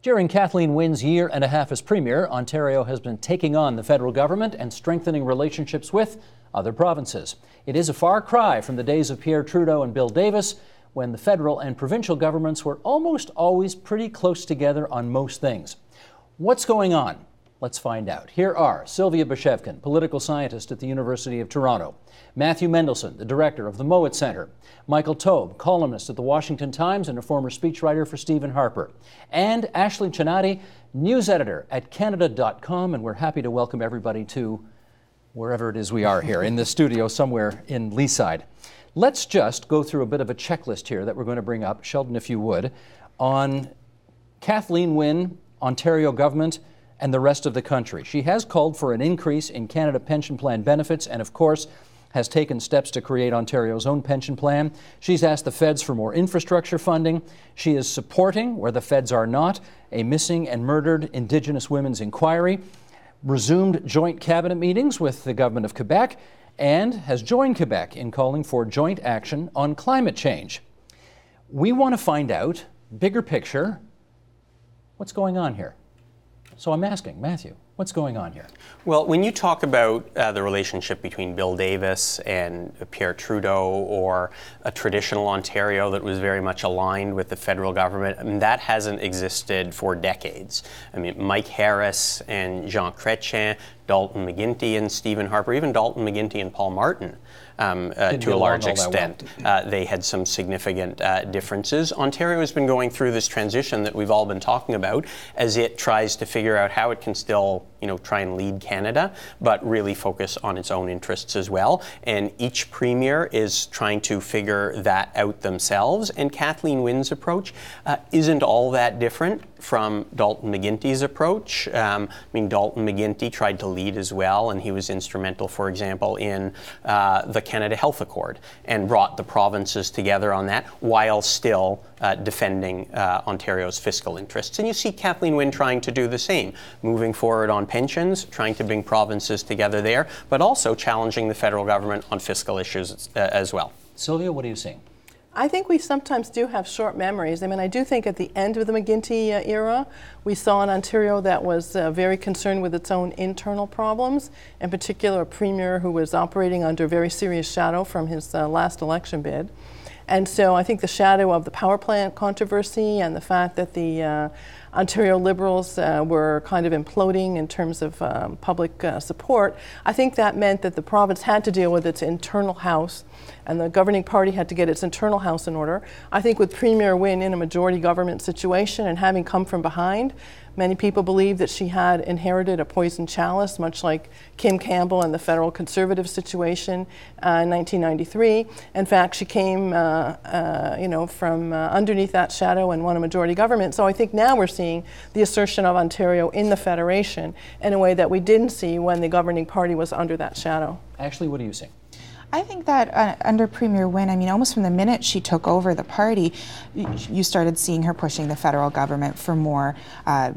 During Kathleen Wynne's year and a half as Premier, Ontario has been taking on the federal government and strengthening relationships with other provinces. It is a far cry from the days of Pierre Trudeau and Bill Davis, when the federal and provincial governments were almost always pretty close together on most things. What's going on? Let's find out. Here are Sylvia Bashevkin, political scientist at the University of Toronto, Matthew Mendelson, the director of the Mowat Centre, Michael Taube, columnist at the Washington Times and a former speechwriter for Stephen Harper, and Ashley Chinati, news editor at Canada.com, and we're happy to welcome everybody to wherever it is we are here, in the studio somewhere in Leaside. Let's just go through a bit of a checklist here that we're going to bring up, Sheldon, if you would, on Kathleen Wynne, Ontario government, and the rest of the country. She has called for an increase in Canada pension plan benefits and, of course, has taken steps to create Ontario's own pension plan. She's asked the feds for more infrastructure funding. She is supporting, where the feds are not, a missing and murdered Indigenous women's inquiry, resumed joint cabinet meetings with the government of Quebec, and has joined Quebec in calling for joint action on climate change. We want to find out, bigger picture, what's going on here? So I'm asking, Matthew, what's going on here? Well, when you talk about the relationship between Bill Davis and Pierre Trudeau, or a traditional Ontario that was very much aligned with the federal government, I mean, that hasn't existed for decades. I mean, Mike Harris and Jean Chrétien, Dalton McGuinty and Stephen Harper, even Dalton McGuinty and Paul Martin, to a large extent. They had some significant differences. Ontario has been going through this transition that we've all been talking about as it tries to figure out how it can still, try and lead Canada, but really focus on its own interests as well. And each premier is trying to figure that out themselves. And Kathleen Wynne's approach isn't all that different from Dalton McGuinty's approach. Dalton McGuinty tried to lead as well, and he was instrumental, for example, in the Canada Health Accord, and brought the provinces together on that while still defending Ontario's fiscal interests. And you see Kathleen Wynne trying to do the same, moving forward on pensions, trying to bring provinces together there, but also challenging the federal government on fiscal issues as well. Sylvia, what are you seeing? I think we sometimes do have short memories. I mean, I do think at the end of the McGuinty era, we saw an Ontario that was very concerned with its own internal problems, in particular a premier who was operating under very serious shadow from his last election bid. And so I think the shadow of the power plant controversy and the fact that the Ontario Liberals were kind of imploding in terms of public support, I think that meant that the province had to deal with its internal house, and the governing party had to get its internal house in order. I think with Premier Wynne in a majority government situation and having come from behind, many people believe that she had inherited a poisoned chalice, much like Kim Campbell and the federal conservative situation in 1993. In fact, she came from underneath that shadow and won a majority government. So I think now we're seeing the assertion of Ontario in the Federation in a way that we didn't see when the governing party was under that shadow. Ashley, what do you think? I think that under Premier Wynne, almost from the minute she took over the party, you started seeing her pushing the federal government for more.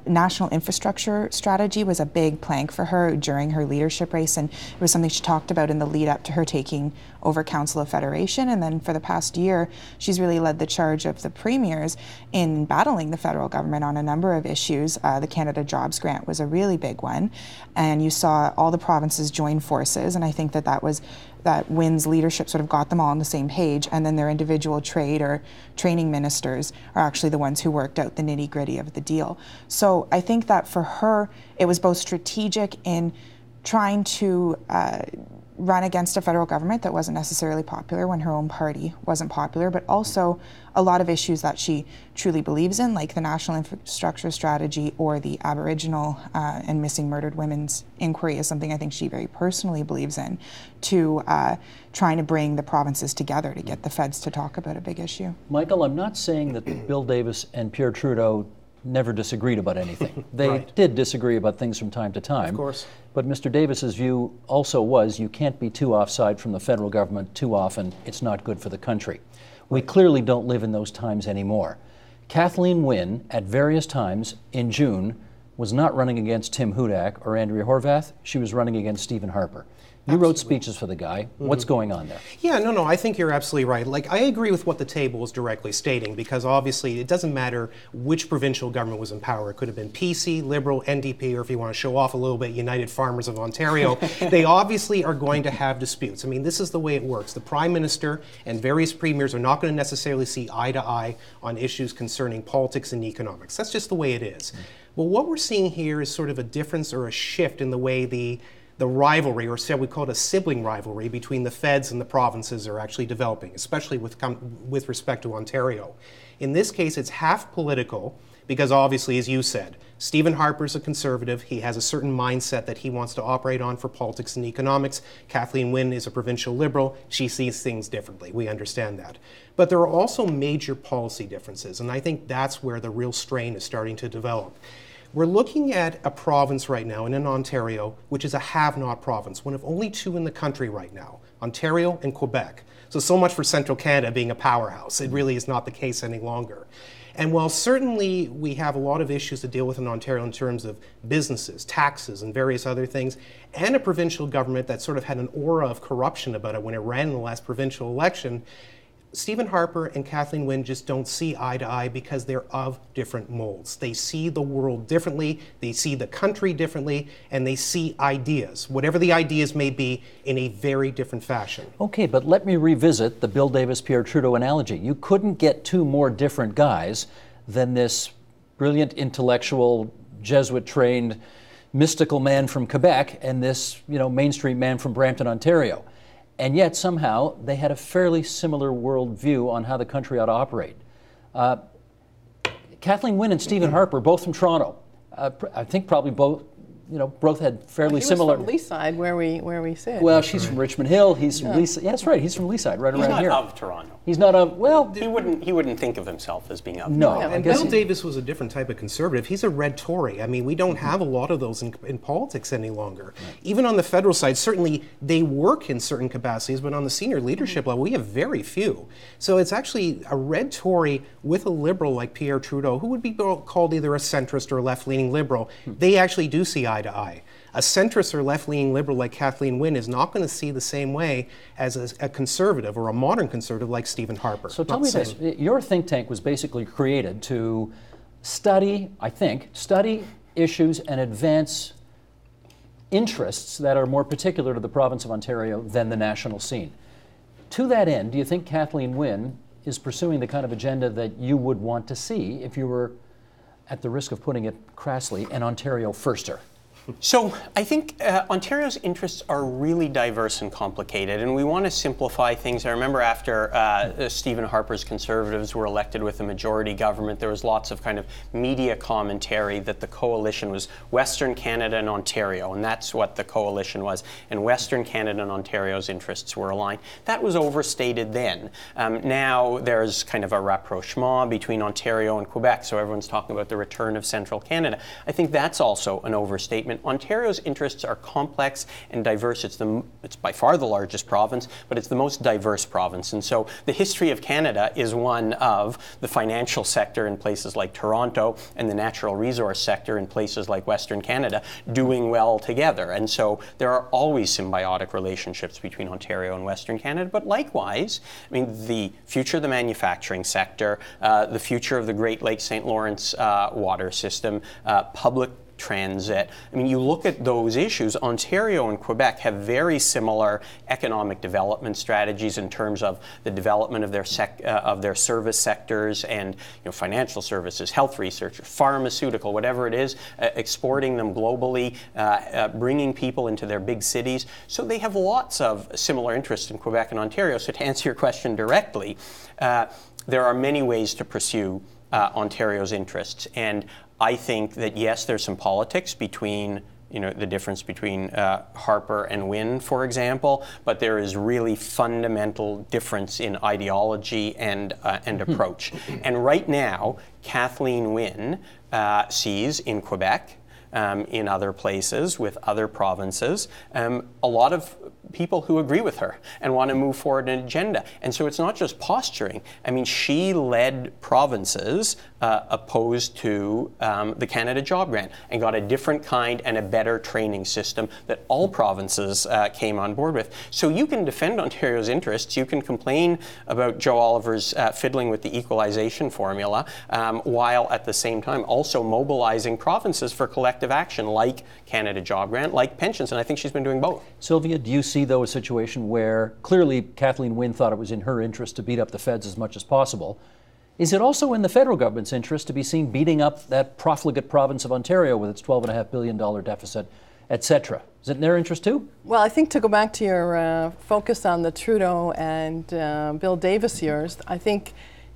National infrastructure strategy was a big plank for her during her leadership race, and it was something she talked about in the lead up to her taking over Council of Federation. And then for the past year, she's really led the charge of the premiers in battling the federal government on a number of issues. The Canada Jobs Grant was a really big one, and you saw all the provinces join forces, and I think that Wynne's leadership sort of got them all on the same page, and then their individual trade or training ministers are actually the ones who worked out the nitty-gritty of the deal. So I think that for her, it was both strategic in trying to run against a federal government that wasn't necessarily popular when her own party wasn't popular, but also a lot of issues that she truly believes in, like the national infrastructure strategy or the Aboriginal and missing murdered women's inquiry is something I think she very personally believes in, to trying to bring the provinces together to get the feds to talk about a big issue. Michael, I'm not saying that Bill Davis and Pierre Trudeau never disagreed about anything. They did disagree about things from time to time. Of course. But Mr. Davis's view also was you can't be too offside from the federal government too often. It's not good for the country. We clearly don't live in those times anymore. Kathleen Wynne, at various times in June, was not running against Tim Hudak or Andrea Horwath. She was running against Stephen Harper. You wrote speeches for the guy. What's going on there? Yeah, no, I think you're absolutely right. Like, I agree with what the table is directly stating, because obviously it doesn't matter which provincial government was in power. It could have been PC, Liberal, NDP, or if you want to show off a little bit, United Farmers of Ontario. They obviously are going to have disputes. I mean, this is the way it works. The Prime Minister and various premiers are not going to necessarily see eye to eye on issues concerning politics and economics. That's just the way it is. But what we're seeing here is sort of a difference or a shift in the way the rivalry, or we call it a sibling rivalry, between the feds and the provinces are actually developing, especially with respect to Ontario. In this case, it's half political, because obviously, as you said, Stephen Harper's a conservative. He has a certain mindset that he wants to operate on for politics and economics. Kathleen Wynne is a provincial Liberal. She sees things differently. We understand that. But there are also major policy differences, and I think that's where the real strain is starting to develop. We're looking at a province right now, and in Ontario, which is a have-not province, one of only two in the country right now, Ontario and Quebec. So much for Central Canada being a powerhouse. It really is not the case any longer. And while certainly we have a lot of issues to deal with in Ontario in terms of businesses, taxes, and various other things, and a provincial government that sort of had an aura of corruption about it when it ran in the last provincial election, Stephen Harper and Kathleen Wynne just don't see eye to eye because they're of different molds. They see the world differently, they see the country differently, and they see ideas, whatever the ideas may be, in a very different fashion. Okay, but let me revisit the Bill Davis-Pierre Trudeau analogy. You couldn't get two more different guys than this brilliant intellectual, Jesuit-trained, mystical man from Quebec and this, Main Street man from Brampton, Ontario. And yet, somehow, they had a fairly similar worldview on how the country ought to operate. Kathleen Wynne and Stephen Harper, both from Toronto. I think probably both had fairly similar. He was from Leaside, where we sit. Well, she's from Richmond Hill. He's from Leaside. Yeah, that's right. He's from Leaside, right around here. He's not of Toronto. He's not of. Well, he wouldn't think of himself as being of. No, Toronto. And Bill Davis was a different type of conservative. He's a red Tory. I mean, we don't have a lot of those in politics any longer. Right. Even on the federal side, certainly they work in certain capacities, but on the senior leadership level, we have very few. So it's actually a red Tory with a Liberal like Pierre Trudeau, who would be called either a centrist or a left-leaning Liberal. They actually do see eye to eye. A centrist or left-leaning Liberal like Kathleen Wynne is not going to see the same way as a conservative or a modern conservative like Stephen Harper. So tell me this, your think tank was basically created to study issues and advance interests that are more particular to the province of Ontario than the national scene. To that end, do you think Kathleen Wynne is pursuing the kind of agenda that you would want to see if you were, at the risk of putting it crassly, an Ontario firster? So I think Ontario's interests are really diverse and complicated, and we want to simplify things. I remember after Stephen Harper's Conservatives were elected with a majority government, there was lots of kind of media commentary that the coalition was Western Canada and Ontario, and that's what the coalition was, and Western Canada and Ontario's interests were aligned. That was overstated then. Now there's kind of a rapprochement between Ontario and Quebec, so everyone's talking about the return of Central Canada. I think that's also an overstatement. Ontario's interests are complex and diverse. It's by far the largest province, but it's the most diverse province. And so the history of Canada is one of the financial sector in places like Toronto and the natural resource sector in places like Western Canada doing well together. And so there are always symbiotic relationships between Ontario and Western Canada. But likewise, I mean, the future of the manufacturing sector, the future of the Great Lakes St. Lawrence water system, public transit. I mean, you look at those issues, Ontario and Quebec have very similar economic development strategies in terms of the development of their service sectors and financial services, health research, pharmaceutical, whatever it is, exporting them globally, bringing people into their big cities. So they have lots of similar interests in Quebec and Ontario. So to answer your question directly, there are many ways to pursue Ontario's interests, and I think that yes, there's some politics between the difference between Harper and Wynne, for example, but there is really fundamental difference in ideology and approach. And right now, Kathleen Wynne sees in Quebec, in other places with other provinces, a lot of people who agree with her and want to move forward an agenda. And so it's not just posturing. I mean, she led provinces opposed to the Canada Job Grant and got a different kind and a better training system that all provinces came on board with. So you can defend Ontario's interests. You can complain about Joe Oliver's fiddling with the equalization formula while at the same time also mobilizing provinces for collective action like Canada Job Grant, like pensions, and I think she's been doing both. Sylvia, do you see, though, a situation where clearly Kathleen Wynne thought it was in her interest to beat up the feds as much as possible? Is it also in the federal government's interest to be seen beating up that profligate province of Ontario with its $12.5 billion deficit, etc.? Is it in their interest too? Well, I think to go back to your focus on the Trudeau and Bill Davis years, I think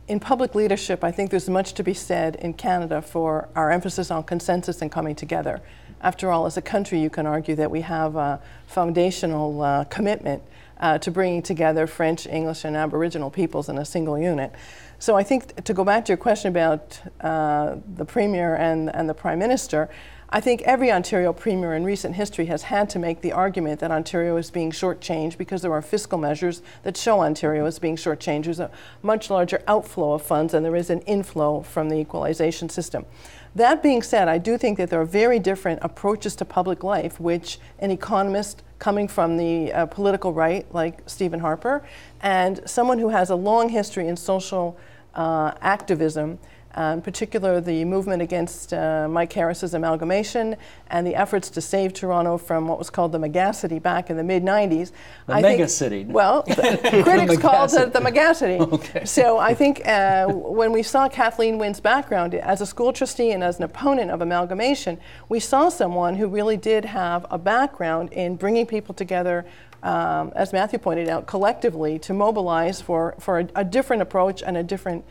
in public leadership, I think there's much to be said in Canada for our emphasis on consensus and coming together. After all, as a country, you can argue that we have a foundational commitment to bringing together French, English, and Aboriginal peoples in a single unit. So I think to go back to your question about the Premier and the Prime Minister, I think every Ontario Premier in recent history has had to make the argument that Ontario is being shortchanged because there are fiscal measures that show Ontario is being shortchanged. There's a much larger outflow of funds than there is an inflow from the equalization system. That being said, I do think that there are very different approaches to public life, which an economist coming from the political right, like Stephen Harper, and someone who has a long history in social activism, in particular the movement against Mike Harris's amalgamation and the efforts to save Toronto from what was called the megacity back in the mid-90s. The megacity. Well, critics called it the megacity. Okay. So I think when we saw Kathleen Wynne's background as a school trustee and as an opponent of amalgamation, we saw someone who really did have a background in bringing people together, as Matthew pointed out, collectively to mobilize for a different approach and a different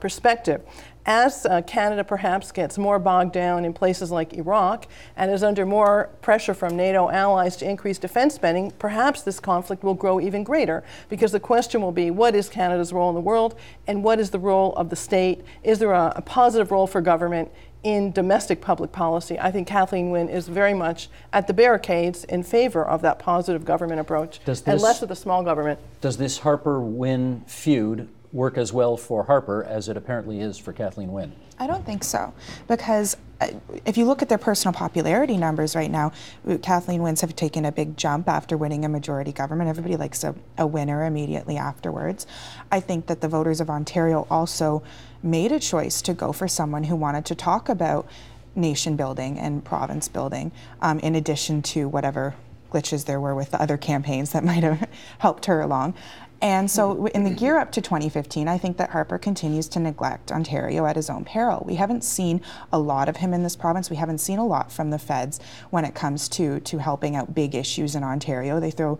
perspective. As Canada perhaps gets more bogged down in places like Iraq and is under more pressure from NATO allies to increase defense spending, perhaps this conflict will grow even greater, because the question will be, what is Canada's role in the world and what is the role of the state? Is there a positive role for government in domestic public policy? I think Kathleen Wynne is very much at the barricades in favor of that positive government approach and less of the small government. Does this Harper-Wynne feud work as well for Harper as it apparently is for Kathleen Wynne? I don't think so, because if you look at their personal popularity numbers right now, Kathleen Wynne's have taken a big jump after winning a majority government. Everybody likes a winner immediately afterwards. I think that the voters of Ontario also made a choice to go for someone who wanted to talk about nation building and province building, in addition to whatever glitches there were with the other campaigns that might have helped her along. And so in the gear up to 2015, I think that Harper continues to neglect Ontario at his own peril. We haven't seen a lot of him in this province. We haven't seen a lot from the feds when it comes to helping out big issues in Ontario. They throw,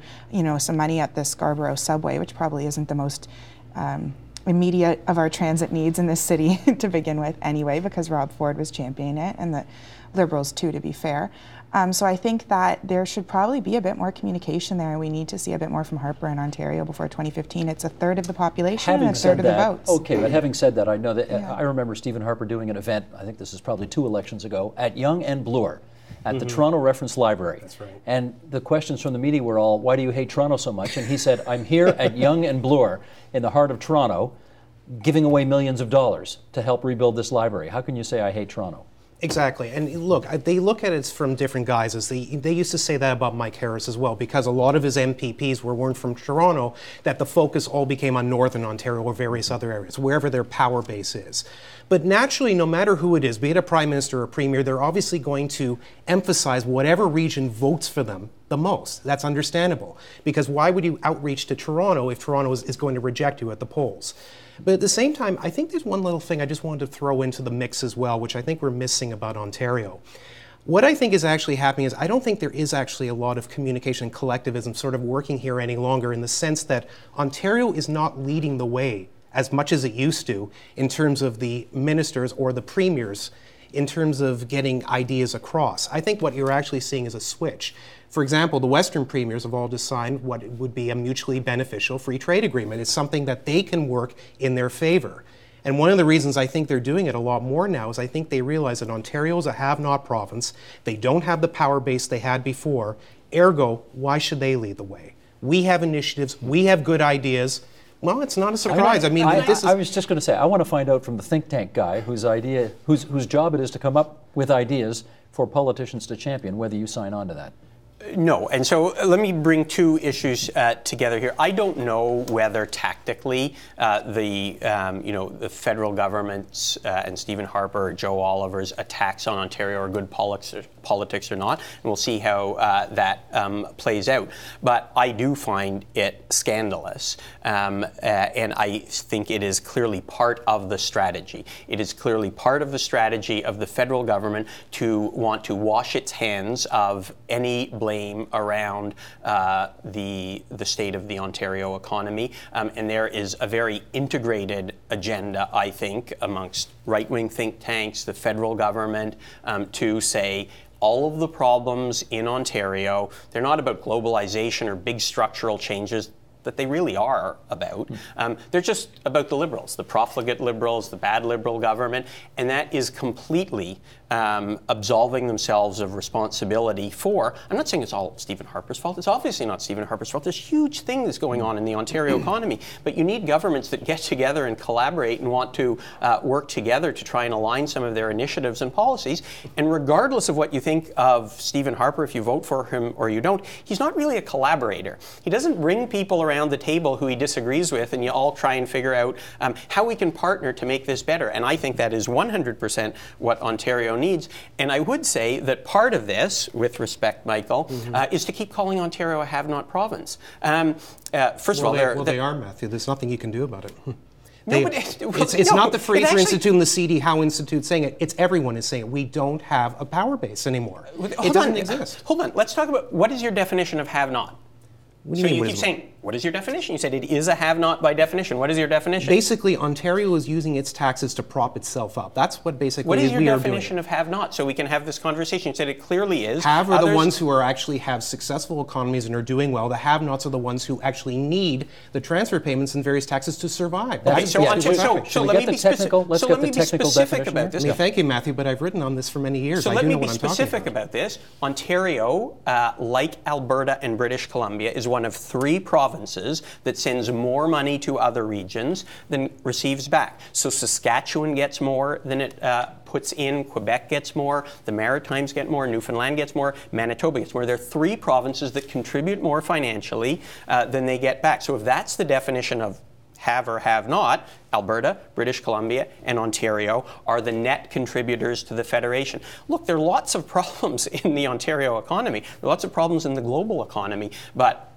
some money at the Scarborough subway, which probably isn't the most immediate of our transit needs in this city to begin with anyway, because Rob Ford was championing it, and the Liberals too, to be fair. So I think that there should probably be a bit more communication there, and we need to see a bit more from Harper in Ontario before 2015. It's a third of the population and a third of the votes. Okay, but having said that, I know that I remember Stephen Harper doing an event, I think this is probably 2 elections ago, at Yonge and Bloor at the Toronto Reference Library. That's right. And the questions from the media were all, why do you hate Toronto so much? And he said, I'm here at Yonge and Bloor in the heart of Toronto giving away millions of dollars to help rebuild this library. How can you say I hate Toronto? Exactly. And look, they look at it from different guises. They used to say that about Mike Harris as well, because a lot of his MPPs weren't from Toronto, that the focus all became on Northern Ontario or various other areas, wherever their power base is. But naturally, no matter who it is, be it a Prime Minister or a Premier, they're obviously going to emphasize whatever region votes for them the most. That's understandable, because why would you outreach to Toronto if Toronto is going to reject you at the polls? But at the same time, I think there's one little thing I just wanted to throw into the mix as well, which I think we're missing about Ontario. What I think is actually happening is I don't think there is actually a lot of communication and collectivism sort of working here any longer, in the sense that Ontario is not leading the way as much as it used to in terms of the ministers or the premiers in terms of getting ideas across. I think what you're actually seeing is a switch. For example, the Western premiers have all just signed what would be a mutually beneficial free trade agreement. It's something that they can work in their favor. And one of the reasons I think they're doing it a lot more now is I think they realize that Ontario is a have-not province. They don't have the power base they had before. Ergo, why should they lead the way? we have initiatives, we have good ideas. Well, it's not a surprise. I was just going to say, I want to find out from the think tank guy whose job it is to come up with ideas for politicians to champion, whether you sign on to that. No, and so let me bring two issues together here. I don't know whether tactically the federal government's and Stephen Harper or Joe Oliver's attacks on Ontario are good politics or not, and we'll see how that plays out. But I do find it scandalous, and I think it is clearly part of the strategy. It is clearly part of the strategy of the federal government to want to wash its hands of any blame around the state of the Ontario economy, and there is a very integrated agenda, I think, amongst right-wing think tanks, the federal government, to say all of the problems in Ontario, they're not about globalization or big structural changes that they really are about. They're just about the Liberals, the profligate Liberals, the bad Liberal government, and that is completely absolving themselves of responsibility for, I'm not saying it's all Stephen Harper's fault, it's obviously not Stephen Harper's fault, there's huge things going on in the Ontario economy, but you need governments that get together and collaborate and want to work together to try and align some of their initiatives and policies, and regardless of what you think of Stephen Harper, if you vote for him or you don't, he's not really a collaborator. He doesn't bring people around the table who he disagrees with and you all try and figure out how we can partner to make this better, and I think that is 100% what Ontario needs. And I would say that part of this, with respect, Michael, is to keep calling Ontario a have-not province. First of all, they are, Matthew. There's nothing you can do about it. It's not the Fraser Institute and the C.D. Howe Institute saying it. It's everyone is saying it. We don't have a power base anymore. It doesn't exist. Hold on. Let's talk about what is your definition of have-not? What do you mean, you keep saying, what is your definition? You said it is a have-not by definition. What is your definition? Basically, Ontario is using its taxes to prop itself up. That's what basically we are doing. What is your definition definition of have-not? So we can have this conversation. You said it clearly is. Have are the ones who are actually have successful economies and are doing well. The have-nots are the ones who actually need the transfer payments and various taxes to survive. So let me be specific about this. Thank you, Matthew, but I've written on this for many years. So let me be specific about this. Ontario, like Alberta and British Columbia, is one of 3 provinces that sends more money to other regions than receives back. So Saskatchewan gets more than it puts in, Quebec gets more, the Maritimes get more, Newfoundland gets more, Manitoba gets more. There are 3 provinces that contribute more financially than they get back. So if that's the definition of have or have not, Alberta, British Columbia, and Ontario are the net contributors to the Federation. Look, there are lots of problems in the Ontario economy. There are lots of problems in the global economy, but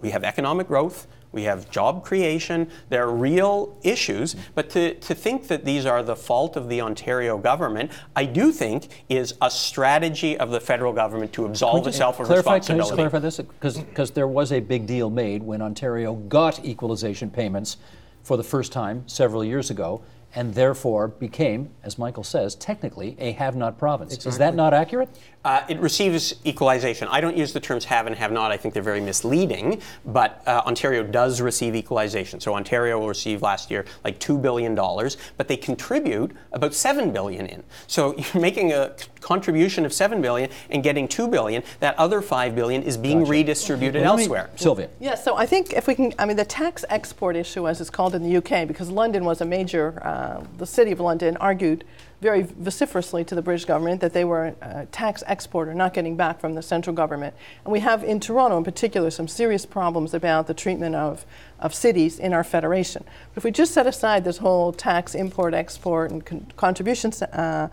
we have economic growth, we have job creation, there are real issues, but to think that these are the fault of the Ontario government, I do think is a strategy of the federal government to absolve itself of responsibility. Can you just clarify this? Because there was a big deal made when Ontario got equalization payments for the first time several years ago, and therefore became, as Michael says, technically a have-not province. Exactly. Is that not accurate? It receives equalization. I don't use the terms have and have not. I think they're very misleading, but Ontario does receive equalization. So Ontario will receive last year like $2 billion, but they contribute about $7 billion in. So you're making a contribution of $7 billion and getting $2 billion. That other $5 billion is being redistributed elsewhere. Sylvia. Yeah, so I think if we can, the tax export issue, as it's called in the UK, because London was a major, the city of London argued very vociferously to the British government that they were a tax exporter, not getting back from the central government. And we have in Toronto in particular some serious problems about the treatment of cities in our federation. But if we just set aside this whole tax import, export, and contributions set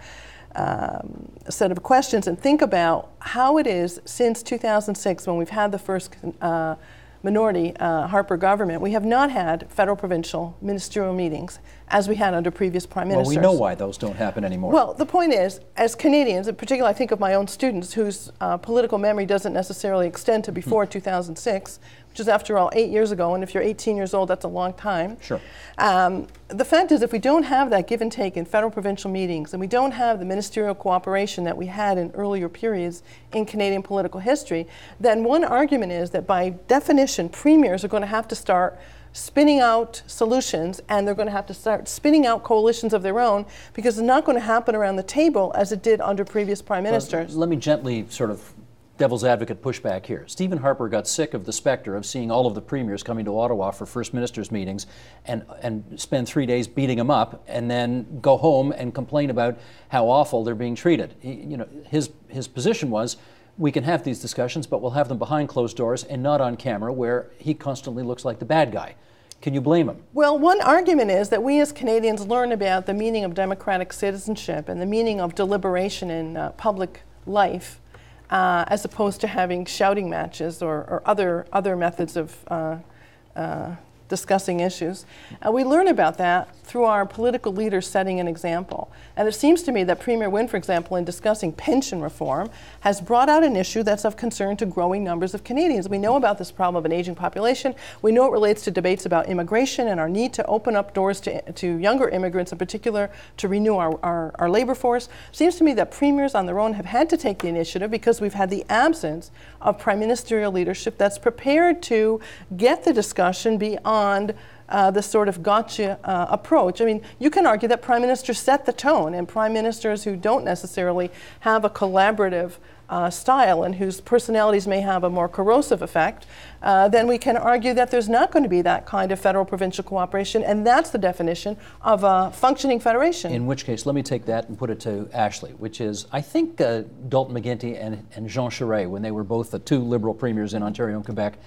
of questions and think about how it is since 2006 when we've had the first minority Harper government, we have not had federal provincial ministerial meetings as we had under previous prime ministers. Well, we know why those don't happen anymore. Well, the point is, as Canadians, in particular I think of my own students whose political memory doesn't necessarily extend to before 2006, which is after all 8 years ago, and if you're 18 years old, that's a long time. Sure. The fact is, if we don't have that give and take in federal provincial meetings, and we don't have the ministerial cooperation that we had in earlier periods in Canadian political history, then one argument is that by definition, premiers are going to have to start spinning out solutions, and they're going to have to start spinning out coalitions of their own, because it's not going to happen around the table as it did under previous prime ministers. Let me gently sort of devil's advocate pushback here. Stephen Harper got sick of the specter of seeing all of the premiers coming to Ottawa for First Ministers meetings and spend 3 days beating them up and then go home and complain about how awful they're being treated. His position was, we can have these discussions, but we'll have them behind closed doors and not on camera where he constantly looks like the bad guy. Can you blame him? Well, one argument is that we as Canadians learn about the meaning of democratic citizenship and the meaning of deliberation in public life as opposed to having shouting matches or other methods of discussing issues. We learn about that through our political leaders setting an example. And it seems to me that Premier Wynne, for example, in discussing pension reform, has brought out an issue that's of concern to growing numbers of Canadians. We know about this problem of an aging population. We know it relates to debates about immigration and our need to open up doors to younger immigrants in particular to renew our labor force. It seems to me that premiers on their own have had to take the initiative because we've had the absence of prime ministerial leadership that's prepared to get the discussion beyond the sort of gotcha approach. I mean, you can argue that prime ministers set the tone, and prime ministers who don't necessarily have a collaborative style and whose personalities may have a more corrosive effect, then we can argue that there's not going to be that kind of federal-provincial cooperation, and that's the definition of a functioning federation. In which case, let me take that and put it to Ashley, which is, I think Dalton McGuinty and Jean Charest, when they were both the two Liberal premiers in Ontario and Quebec,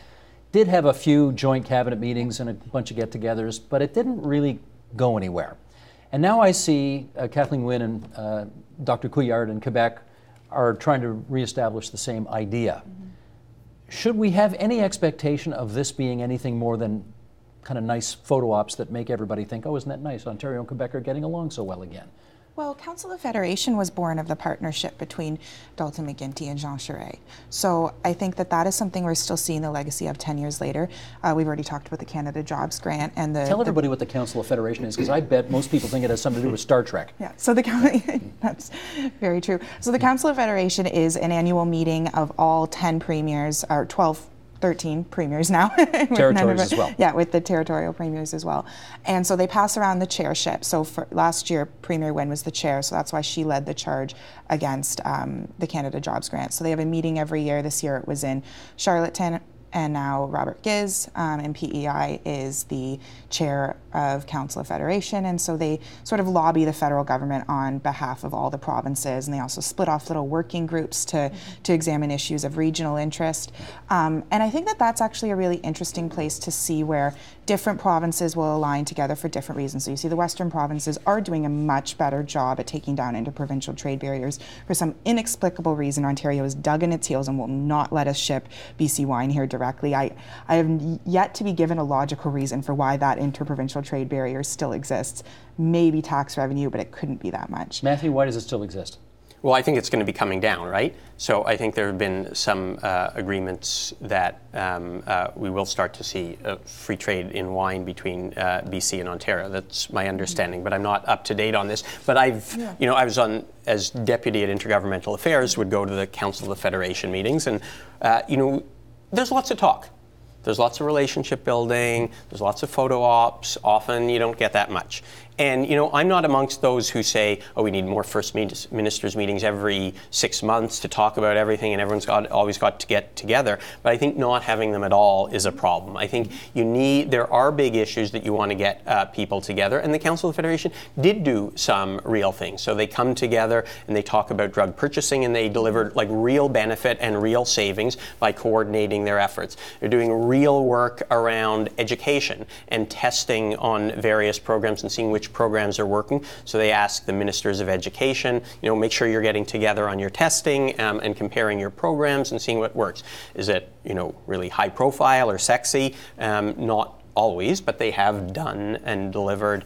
did have a few joint cabinet meetings and a bunch of get-togethers, but it didn't really go anywhere. And now I see Kathleen Wynne and Dr. Couillard in Quebec are trying to reestablish the same idea. Mm-hmm. Should we have any expectation of this being anything more than kind of nice photo ops that make everybody think, oh, isn't that nice? Ontario and Quebec are getting along so well again. Well, Council of Federation was born of the partnership between Dalton McGuinty and Jean Charest. So I think that is something we're still seeing the legacy of 10 years later. We've already talked about the Canada Jobs Grant and the... Tell everybody what the Council of Federation is, because I bet most people think it has something to do with Star Trek. Yeah, so that's very true. So the Council of Federation is an annual meeting of all 10 premiers, or 13 premiers now. Territories as well. Yeah, with the territorial premiers as well. And so they pass around the chairship. So for last year, Premier Wynne was the chair, so that's why she led the charge against the Canada Jobs Grant. So they have a meeting every year. This year it was in Charlottetown, and now Robert Giz and PEI is the chair of Council of Federation, and so they sort of lobby the federal government on behalf of all the provinces, and they also split off little working groups to examine issues of regional interest. And I think that's actually a really interesting place to see where different provinces will align together for different reasons. So you see the Western provinces are doing a much better job at taking down interprovincial trade barriers. For some inexplicable reason, Ontario has dug in its heels and will not let us ship BC wine here directly. I have yet to be given a logical reason for why that interprovincial trade barrier still exists. Maybe tax revenue, but it couldn't be that much. Matthew, why does it still exist? Well, I think it's going to be coming down, right? So I think there have been some agreements that we will start to see free trade in wine between BC and Ontario. That's my understanding, but I'm not up to date on this. But I was on, as deputy at Intergovernmental Affairs, would go to the Council of Federation meetings, and there's lots of talk. There's lots of relationship building, there's lots of photo ops. Often you don't get that much. And I'm not amongst those who say, oh, we need more First Ministers meetings every 6 months to talk about everything and everyone's always got to get together. But I think not having them at all is a problem. I think there are big issues that you want to get people together, and the Council of Federation did do some real things. So they come together and they talk about drug purchasing, and they delivered like real benefit and real savings by coordinating their efforts. They're doing real work around education and testing on various programs and seeing which programs are working. So they ask the ministers of education, make sure you're getting together on your testing and comparing your programs and seeing what works. Is it, really high profile or sexy? Not always, but they have done and delivered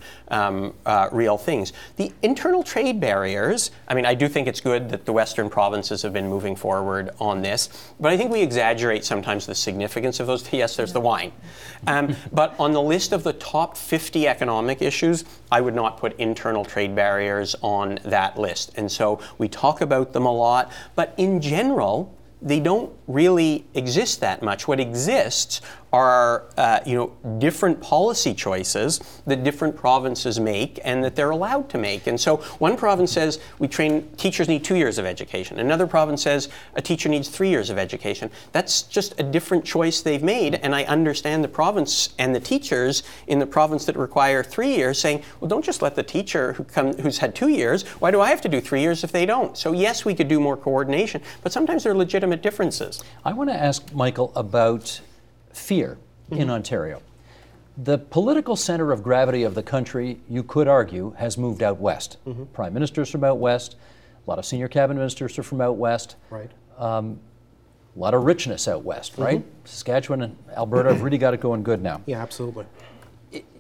real things. The internal trade barriers, I do think it's good that the Western provinces have been moving forward on this, but I think we exaggerate sometimes the significance of those. Yes, there's the wine. But on the list of the top 50 economic issues, I would not put internal trade barriers on that list. And so we talk about them a lot, but in general, they don't really exist that much. What exists are different policy choices that different provinces make and that they're allowed to make. And so one province says teachers need 2 years of education. Another province says a teacher needs 3 years of education. That's just a different choice they've made, and I understand the province and the teachers in the province that require 3 years saying, well, don't just let the teacher who's had 2 years, why do I have to do 3 years if they don't? So yes, we could do more coordination, but sometimes there are legitimate differences. I want to ask Michael about fear in Ontario. The political center of gravity of the country, you could argue, has moved out west. Prime ministers from out west, a lot of senior cabinet ministers are from out west. Right. A lot of richness out west, right? Saskatchewan and Alberta have really got it going good now. Yeah, absolutely.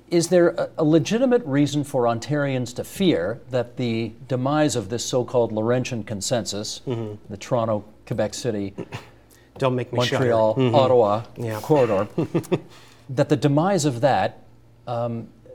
Is there a legitimate reason for Ontarians to fear that the demise of this so-called Laurentian consensus, the Toronto, Quebec City, Don't make me Montreal, Ottawa corridor, that the demise of that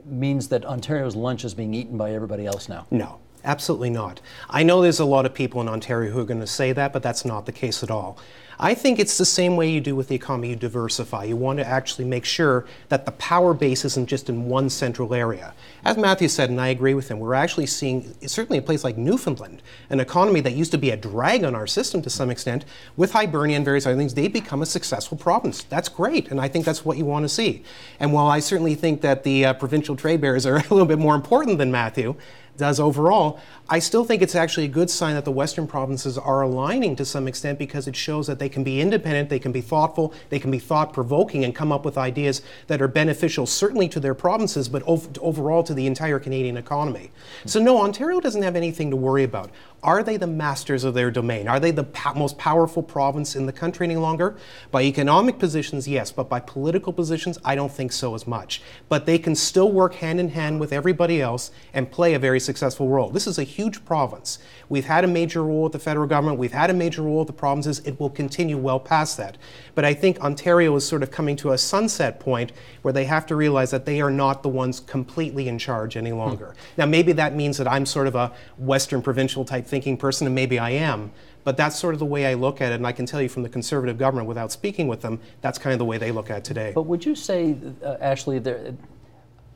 means that Ontario's lunch is being eaten by everybody else now? No, absolutely not. I know there's a lot of people in Ontario who are going to say that, but that's not the case at all. I think it's the same way you do with the economy. You diversify. You want to actually make sure that the power base isn't just in one central area. As Matthew said, and I agree with him, we're actually seeing, certainly a place like Newfoundland, an economy that used to be a drag on our system to some extent, with Hibernia and various other things, they've become a successful province. That's great, and I think that's what you want to see. And while I certainly think that the provincial trade barriers are a little bit more important than Matthew does overall, I still think it's actually a good sign that the Western provinces are aligning to some extent, because it shows that they can be independent, they can be thoughtful, they can be thought-provoking and come up with ideas that are beneficial certainly to their provinces, but overall to the entire Canadian economy. So no, Ontario doesn't have anything to worry about. Are they the masters of their domain? Are they the most powerful province in the country any longer? By economic positions, yes, but by political positions, I don't think so as much. But they can still work hand in hand with everybody else and play a very successful role. This is a huge province. We've had a major role with the federal government. We've had a major role with the provinces. It will continue well past that. But I think Ontario is sort of coming to a sunset point where they have to realize that they are not the ones completely in charge any longer. Now, maybe that means that I'm sort of a Western provincial type thinking person, and maybe I am. But that's sort of the way I look at it, and I can tell you from the Conservative government, without speaking with them, that's kind of the way they look at it today. But would you say, Ashley,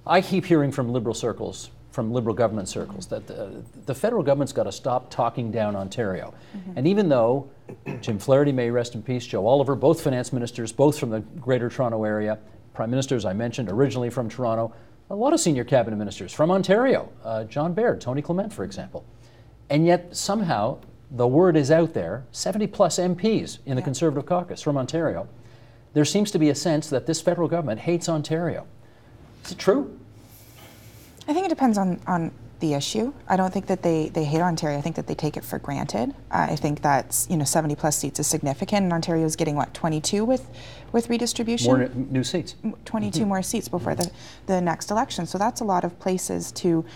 I keep hearing from Liberal circles, from Liberal government circles, that the federal government's got to stop talking down Ontario. And even though Jim Flaherty, may rest in peace, Joe Oliver, both finance ministers, both from the Greater Toronto Area, prime ministers I mentioned, originally from Toronto, a lot of senior cabinet ministers from Ontario, John Baird, Tony Clement, for example. And yet somehow the word is out there, 70 plus MPs in the Conservative caucus from Ontario. There seems to be a sense that this federal government hates Ontario. Is it true? I think it depends on the issue. I don't think that they hate Ontario. I think that they take it for granted. I think that's 70 plus seats is significant, and Ontario is getting 22 with redistribution. More new seats. 22 more seats before the next election. So that's a lot of places to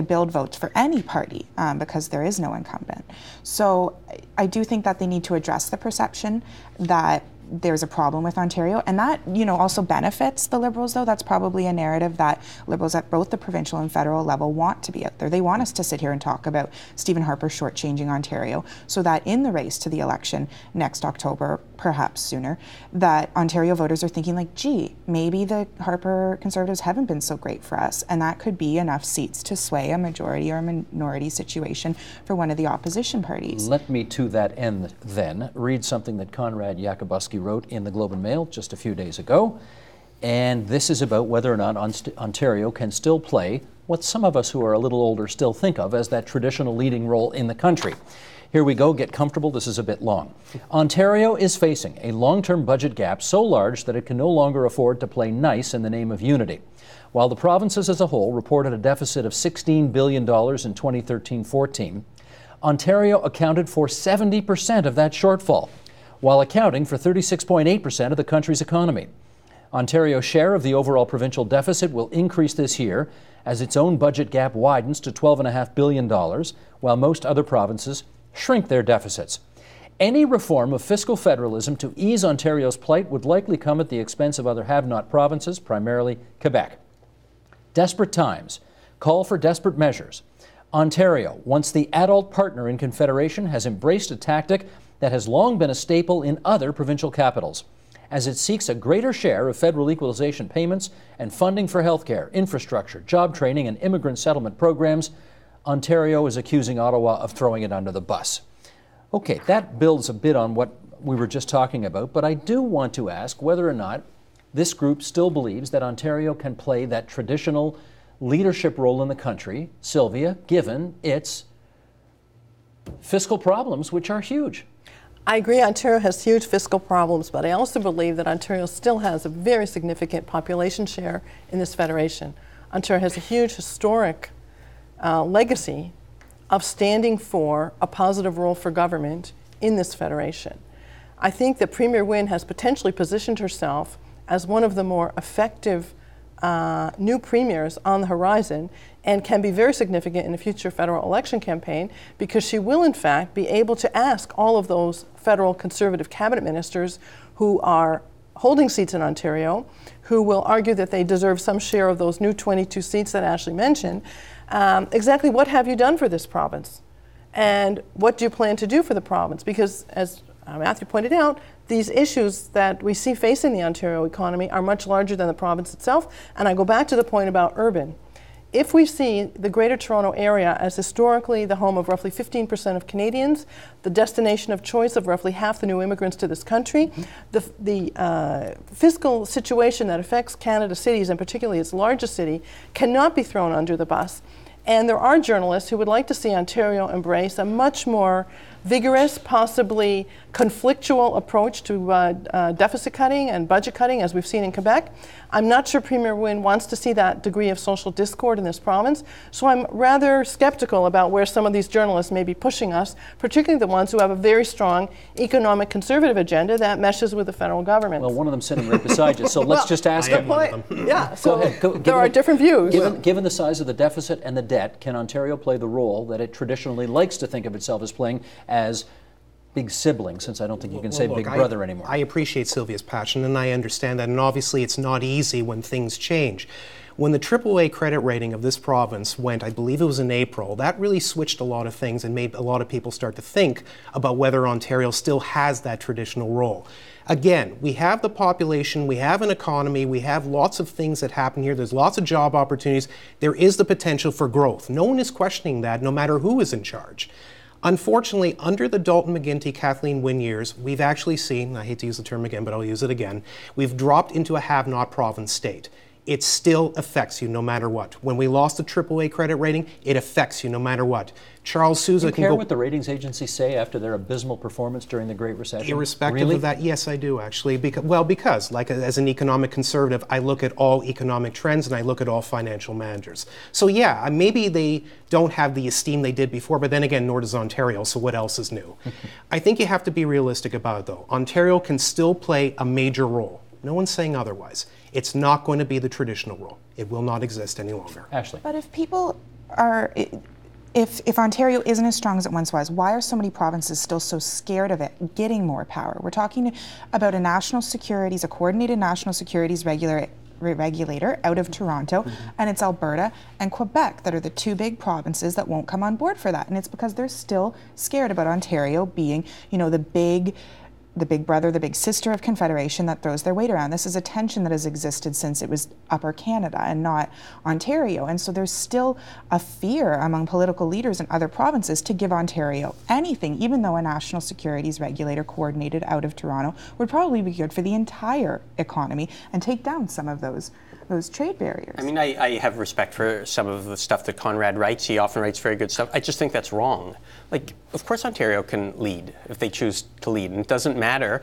build votes for any party because there is no incumbent. So I do think that they need to address the perception that there's a problem with Ontario, and that also benefits the Liberals, though. That's probably a narrative that Liberals at both the provincial and federal level want to be out there. They want us to sit here and talk about Stephen Harper shortchanging Ontario, so that in the race to the election next October, perhaps sooner, that Ontario voters are thinking like, gee, maybe the Harper Conservatives haven't been so great for us, and that could be enough seats to sway a majority or a minority situation for one of the opposition parties. Let me, to that end then, read something that Conrad Jakubowski wrote in the Globe and Mail just a few days ago, and this is about whether or not Ontario can still play what some of us who are a little older still think of as that traditional leading role in the country. Here we go, get comfortable, this is a bit long. Ontario is facing a long-term budget gap so large that it can no longer afford to play nice in the name of unity. While the provinces as a whole reported a deficit of $16 billion in 2013-14, Ontario accounted for 70% of that shortfall, while accounting for 36.8% of the country's economy. Ontario's share of the overall provincial deficit will increase this year as its own budget gap widens to $12.5 billion, while most other provinces shrink their deficits. Any reform of fiscal federalism to ease Ontario's plight would likely come at the expense of other have-not provinces, primarily Quebec. Desperate times call for desperate measures. Ontario, once the adult partner in Confederation, has embraced a tactic that has long been a staple in other provincial capitals: as it seeks a greater share of federal equalization payments and funding for healthcare, infrastructure, job training, and immigrant settlement programs. Ontario is accusing Ottawa of throwing it under the bus. Okay, that builds a bit on what we were just talking about, but I do want to ask whether or not this group still believes that Ontario can play that traditional leadership role in the country, Sylvia, given its fiscal problems, which are huge. I agree Ontario has huge fiscal problems, but I also believe that Ontario still has a very significant population share in this federation. Ontario has a huge historic legacy of standing for a positive role for government in this federation. I think that Premier Wynne has potentially positioned herself as one of the more effective new premiers on the horizon and can be very significant in a future federal election campaign because she will in fact be able to ask all of those federal conservative cabinet ministers who are holding seats in Ontario, who will argue that they deserve some share of those new 22 seats that Ashley mentioned, exactly what have you done for this province? And what do you plan to do for the province? Because as Matthew pointed out, these issues that we see facing the Ontario economy are much larger than the province itself. And I go back to the point about urban. If we see the Greater Toronto Area as historically the home of roughly 15% of Canadians, the destination of choice of roughly half the new immigrants to this country, the fiscal situation that affects Canada's cities, and particularly its largest city, cannot be thrown under the bus. And there are journalists who would like to see Ontario embrace a much more vigorous, possibly conflictual approach to deficit cutting and budget cutting, as we've seen in Quebec. I'm not sure Premier Wynne wants to see that degree of social discord in this province, so I'm rather skeptical about where some of these journalists may be pushing us, particularly the ones who have a very strong economic conservative agenda that meshes with the federal government. Well, one of them sitting right beside you, so let's just ask them. Yeah, so Go ahead. there are different views. Given the size of the deficit and the debt, can Ontario play the role that it traditionally likes to think of itself as playing as big sibling, since I don't think you can say big brother anymore? I appreciate Sylvia's passion, and I understand that, and obviously it's not easy when things change. When the AAA credit rating of this province went, I believe it was in April, that really switched a lot of things and made a lot of people start to think about whether Ontario still has that traditional role. Again, we have the population, we have an economy, we have lots of things that happen here, there's lots of job opportunities, there is the potential for growth. No one is questioning that, no matter who is in charge. Unfortunately, under the Dalton McGuinty, Kathleen Wynne years, we've actually seen, I hate to use the term again, but I'll use it again, we've dropped into a have-not province state. It still affects you no matter what. When we lost the AAA credit rating, it affects you no matter what. Charles Sousa can go... Do you care what the ratings agencies say after their abysmal performance during the Great Recession? Irrespective of that, yes, I do actually. Because like as an economic conservative, I look at all economic trends and I look at all financial managers. So yeah, maybe they don't have the esteem they did before, but then again, nor does Ontario, so what else is new? I think you have to be realistic about it though. Ontario can still play a major role. No one's saying otherwise. It's not going to be the traditional role. It will not exist any longer. Ashley. But if people are, if Ontario isn't as strong as it once was, why are so many provinces still so scared of it getting more power? We're talking about a coordinated national securities regulator out of Toronto, and it's Alberta and Quebec that are the two big provinces that won't come on board for that. And it's because they're still scared about Ontario being, the big brother, the big sister of Confederation that throws their weight around. This is a tension that has existed since it was Upper Canada and not Ontario. And so there's still a fear among political leaders in other provinces to give Ontario anything, even though a national securities regulator coordinated out of Toronto would probably be good for the entire economy and take down some of those trade barriers. I mean, I have respect for some of the stuff that Conrad writes. He often writes very good stuff. I just think that's wrong. Like, of course Ontario can lead if they choose to lead. And it doesn't matter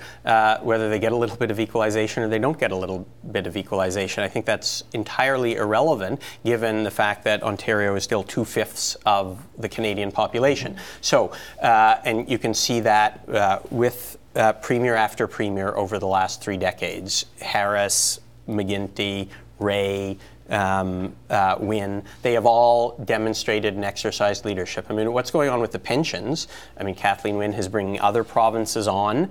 whether they get a little bit of equalization or they don't get a little bit of equalization. I think that's entirely irrelevant given the fact that Ontario is still 2/5 of the Canadian population. So, and you can see that with premier after premier over the last 3 decades. Harris, McGuinty, Ray, Wynne, they have all demonstrated and exercised leadership. I mean, what's going on with the pensions? I mean, Kathleen Wynne is bringing other provinces on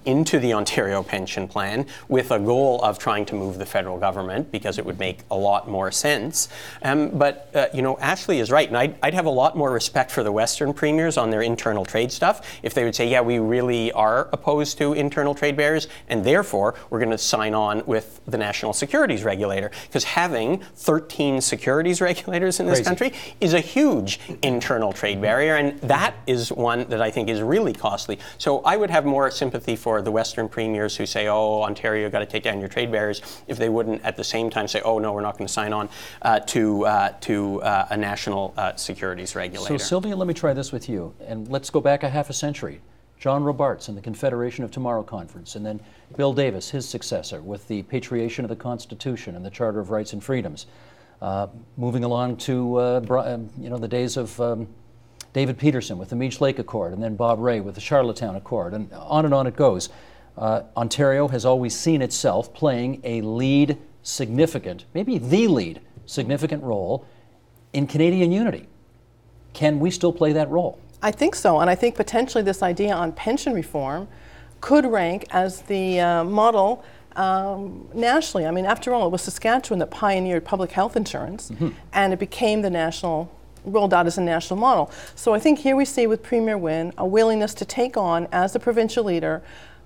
into the Ontario pension plan with a goal of trying to move the federal government because it would make a lot more sense. But Ashley is right, and I'd have a lot more respect for the Western premiers on their internal trade stuff if they would say, yeah, we really are opposed to internal trade barriers, and therefore we're going to sign on with the National Securities Regulator, because having 13 securities regulators in this country is a huge internal trade barrier, and that is one that I think is really costly. So I would have more sympathy for the Western premiers who say, oh, Ontario, got to take down your trade barriers, if they wouldn't at the same time say, oh, no, we're not going to sign on to a national securities regulator. So Sylvia, let me try this with you, and let's go back a half a century. John Robarts and the Confederation of Tomorrow Conference, and then Bill Davis, his successor, with the patriation of the Constitution and the Charter of Rights and Freedoms. Moving along to the days of David Peterson with the Meech Lake Accord, and then Bob Rae with the Charlottetown Accord, and on it goes. Ontario has always seen itself playing a lead, significant, maybe the lead, significant role in Canadian unity. Can we still play that role? I think so, and I think potentially this idea on pension reform could rank as the model nationally. I mean, after all, it was Saskatchewan that pioneered public health insurance, and it became rolled out as a national model. So I think here we see with Premier Wynne a willingness to take on, as the provincial leader,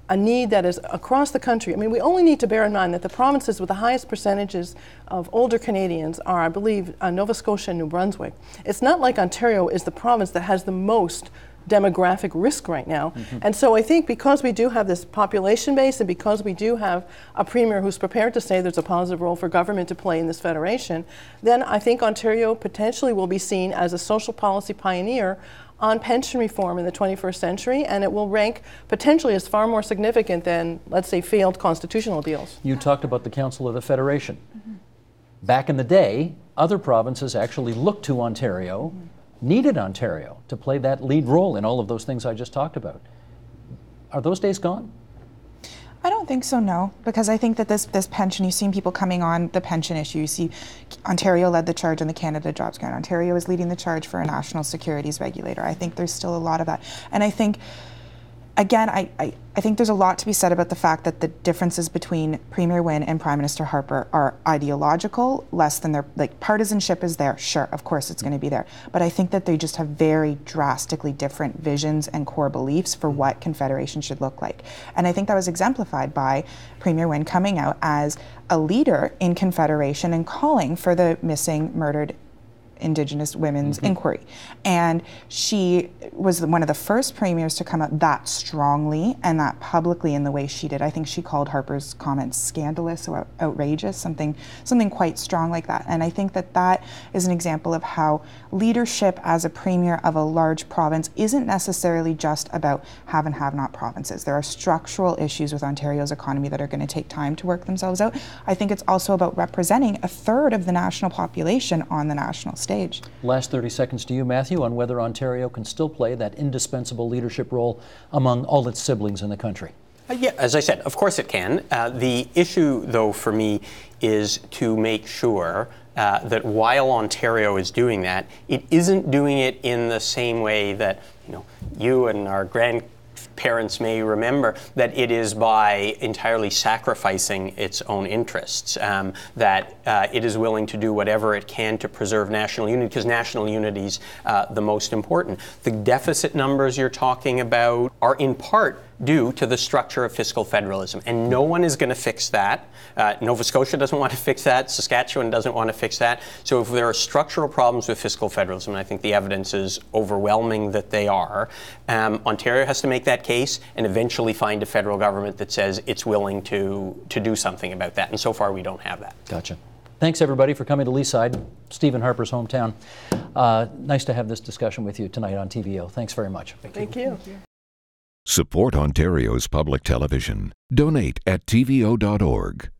a need that is across the country. I mean, we only need to bear in mind that the provinces with the highest percentages of older Canadians are, I believe, Nova Scotia and New Brunswick. It's not like Ontario is the province that has the most demographic risk right now. And so I think because we do have this population base, and because we do have a premier who's prepared to say there's a positive role for government to play in this federation, then I think Ontario potentially will be seen as a social policy pioneer on pension reform in the 21st century, and it will rank potentially as far more significant than, let's say, failed constitutional deals. You talked about the Council of the Federation. Back in the day, other provinces actually looked to Ontario, needed Ontario to play that lead role in all of those things I just talked about. Are those days gone? I don't think so, no, because I think that this pension, you've seen people coming on the pension issue. You see Ontario led the charge on the Canada Jobs Grant. Ontario is leading the charge for a national securities regulator. I think there's still a lot of that. And I think, again, I think there's a lot to be said about the fact that the differences between Premier Wynne and Prime Minister Harper are ideological, less than partisanship is there. Sure, of course it's going to be there. But I think that they just have very drastically different visions and core beliefs for what Confederation should look like. And I think that was exemplified by Premier Wynne coming out as a leader in Confederation and calling for the missing, murdered Indigenous women's inquiry. And she was one of the first premiers to come out that strongly and that publicly in the way she did. I think she called Harper's comments scandalous or outrageous, something quite strong like that. And I think that is an example of how leadership as a premier of a large province isn't necessarily just about have and have not provinces. There are structural issues with Ontario's economy that are going to take time to work themselves out. I think it's also about representing a third of the national population on the national stage. Last 30 seconds to you, Matthew, on whether Ontario can still play that indispensable leadership role among all its siblings in the country. Yeah, as I said, of course it can. The issue, though, for me is to make sure that while Ontario is doing that, it isn't doing it in the same way that you and our grandparents may remember, that it is by entirely sacrificing its own interests, that it is willing to do whatever it can to preserve national unity, because national unity is the most important. The deficit numbers you're talking about are in part due to the structure of fiscal federalism, and no one is going to fix that. Nova Scotia doesn't want to fix that. Saskatchewan doesn't want to fix that. So if there are structural problems with fiscal federalism, and I think the evidence is overwhelming that they are, Ontario has to make that case and eventually find a federal government that says it's willing to do something about that. And so far, we don't have that. Gotcha. Thanks, everybody, for coming to Leaside, Stephen Harper's hometown. Nice to have this discussion with you tonight on TVO. Thanks very much. Thank you. Support Ontario's public television. Donate at tvo.org.